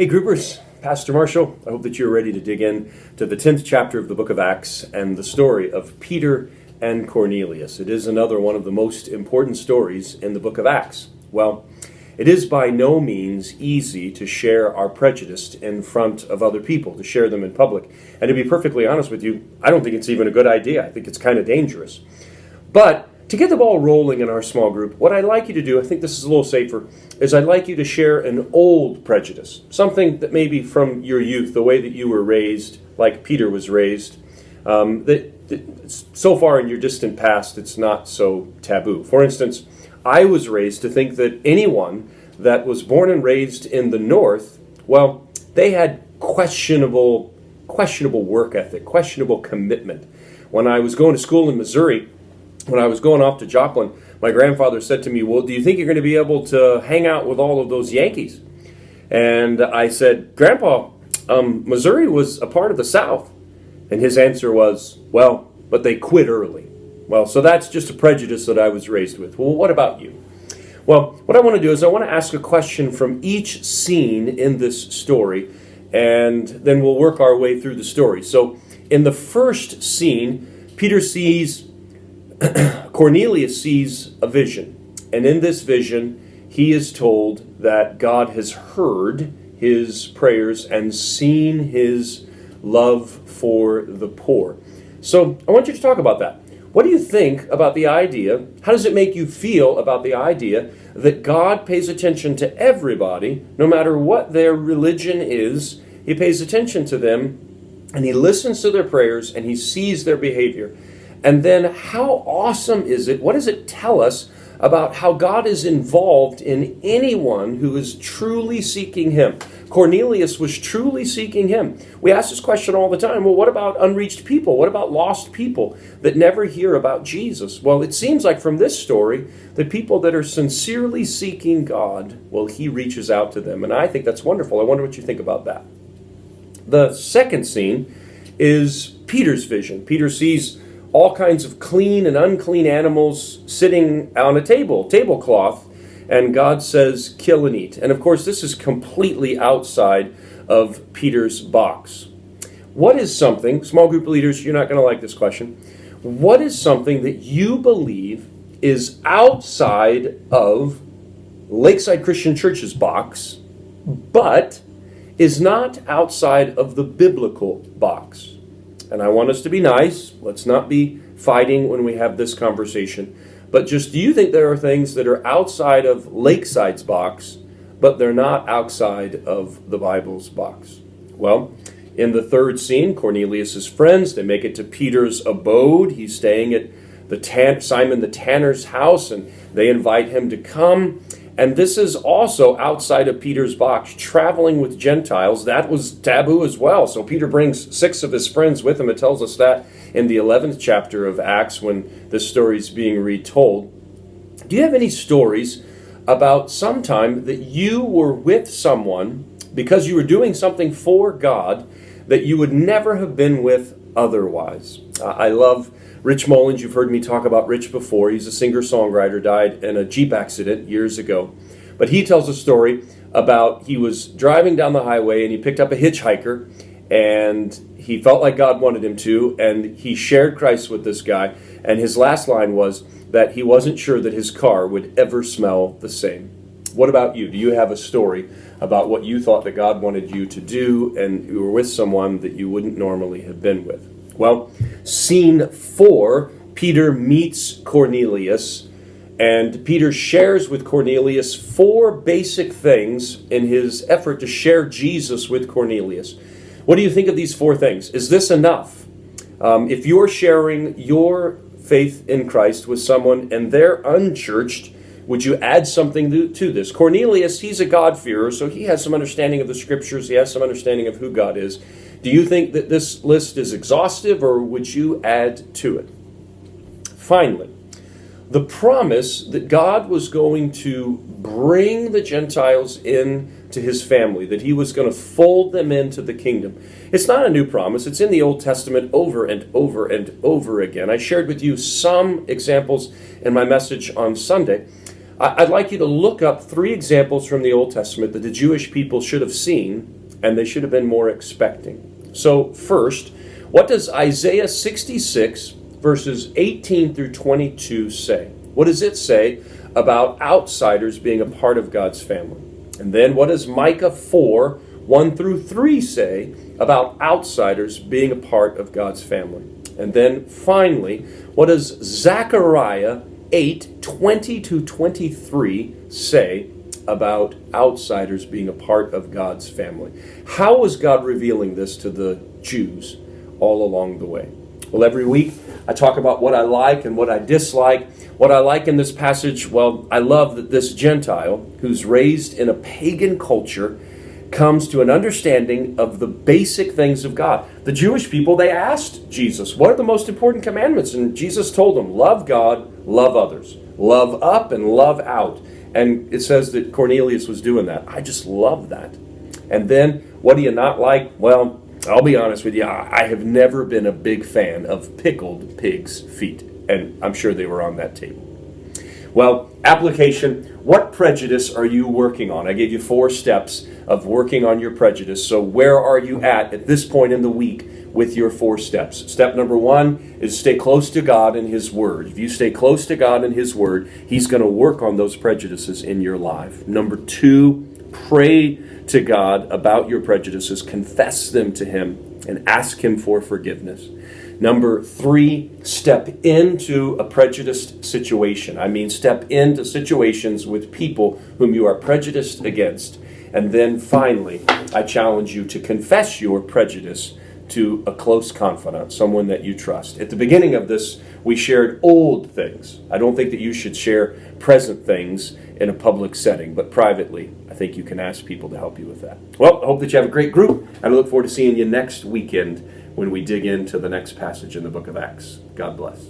Hey groupers, Pastor Marshall. I hope that you're ready to dig in to the 10th chapter of the book of Acts and the story of Peter and Cornelius. It is another one of the most important stories in the book of Acts. Well, it is by no means easy to share our prejudice in front of other people, to share them in public. And to be perfectly honest with you, I don't think it's even a good idea. I think it's kind of dangerous. But to get the ball rolling in our small group, what I'd like you to do, I think this is a little safer, is I'd like you to share an old prejudice, something that maybe from your youth, the way that you were raised, like Peter was raised, that so far in your distant past, it's not so taboo. For instance, I was raised to think that anyone that was born and raised in the North, well, they had questionable work ethic, questionable commitment. When I was going to school in Missouri, when I was going off to Joplin, my grandfather said to me, well, do you think you're going to be able to hang out with all of those Yankees? And I said, Grandpa, Missouri was a part of the South. And his answer was, well, but they quit early. Well, so that's just a prejudice that I was raised with. Well, what about you? Well, what I want to do is I want to ask a question from each scene in this story, and then we'll work our way through the story. So in the first scene, Cornelius sees a vision. And in this vision, he is told that God has heard his prayers and seen his love for the poor. So I want you to talk about that. What do you think about the idea? How does it make you feel about the idea that God pays attention to everybody, no matter what their religion is? He pays attention to them, and he listens to their prayers, and he sees their behavior. And then how awesome is it? What does it tell us about how God is involved in anyone who is truly seeking him? Cornelius was truly seeking him. We ask this question all the time. Well, what about unreached people? What about lost people that never hear about Jesus? Well, it seems like from this story, the people that are sincerely seeking God, well, he reaches out to them. And I think that's wonderful. I wonder what you think about that. The second scene is Peter's vision. Peter sees all kinds of clean and unclean animals sitting on a tablecloth, and God says, kill and eat. And of course, this is completely outside of Peter's box. What is something, small group leaders, you're not going to like this question, what is something that you believe is outside of Lakeside Christian Church's box, but is not outside of the biblical box? And I want us to be nice. Let's not be fighting when we have this conversation. But just, do you think there are things that are outside of Lakeside's box, but they're not outside of the Bible's box? Well, in the third scene, Cornelius' friends, they make it to Peter's abode. He's staying at Simon the tanner's house, and they invite him to come. And this is also outside of Peter's box, traveling with Gentiles. That was taboo as well. So Peter brings 6 of his friends with him. It tells us that in the 11th chapter of Acts when this story is being retold. Do you have any stories about some time that you were with someone because you were doing something for God that you would never have been with otherwise? I love Rich Mullins. You've heard me talk about Rich before. He's a singer-songwriter, died in a Jeep accident years ago. But he tells a story about he was driving down the highway and he picked up a hitchhiker and he felt like God wanted him to, and he shared Christ with this guy. And his last line was that he wasn't sure that his car would ever smell the same. What about you? Do you have a story about what you thought that God wanted you to do and you were with someone that you wouldn't normally have been with? Well, scene 4, Peter meets Cornelius, and Peter shares with Cornelius 4 basic things in his effort to share Jesus with Cornelius. What do you think of these 4 things? Is this enough? If you're sharing your faith in Christ with someone and they're unchurched, would you add something to this? Cornelius, he's a God-fearer, so he has some understanding of the Scriptures. He has some understanding of who God is. Do you think that this list is exhaustive, or would you add to it? Finally, the promise that God was going to bring the Gentiles into his family, that he was going to fold them into the kingdom. It's not a new promise. It's in the Old Testament over and over and over again. I shared with you some examples in my message on Sunday. I'd like you to look up 3 examples from the Old Testament that the Jewish people should have seen, and they should have been more expecting. So first, what does Isaiah 66, verses 18 through 22 say? What does it say about outsiders being a part of God's family? And then what does Micah 4, 1 through 3 say about outsiders being a part of God's family? And then finally, what does Zechariah 8, 20 to 23 say about outsiders being a part of God's family? How was God revealing this to the Jews all along the way? Well, every week I talk about what I like and what I dislike. What I like in this passage, well, I love that this Gentile who's raised in a pagan culture comes to an understanding of the basic things of God. The Jewish people, they asked Jesus, what are the most important commandments? And Jesus told them, love God, love others, love up and love out. And it says that Cornelius was doing that. I just love that. And then, what do you not like? Well, I'll be honest with you, I have never been a big fan of pickled pig's feet. And I'm sure they were on that table. Well, application, what prejudice are you working on? I gave you 4 steps of working on your prejudice. So where are you at this point in the week with your 4 steps? Step number 1 is stay close to God and His Word. If you stay close to God and His Word, He's going to work on those prejudices in your life. Number 2, pray to God about your prejudices, confess them to Him, and ask Him for forgiveness. Number 3, step into a prejudiced situation. I mean, step into situations with people whom you are prejudiced against. And then finally, I challenge you to confess your prejudice to a close confidant, someone that you trust. At the beginning of this, we shared old things. I don't think that you should share present things in a public setting, but privately, I think you can ask people to help you with that. Well, I hope that you have a great group, and I look forward to seeing you next weekend when we dig into the next passage in the book of Acts. God bless.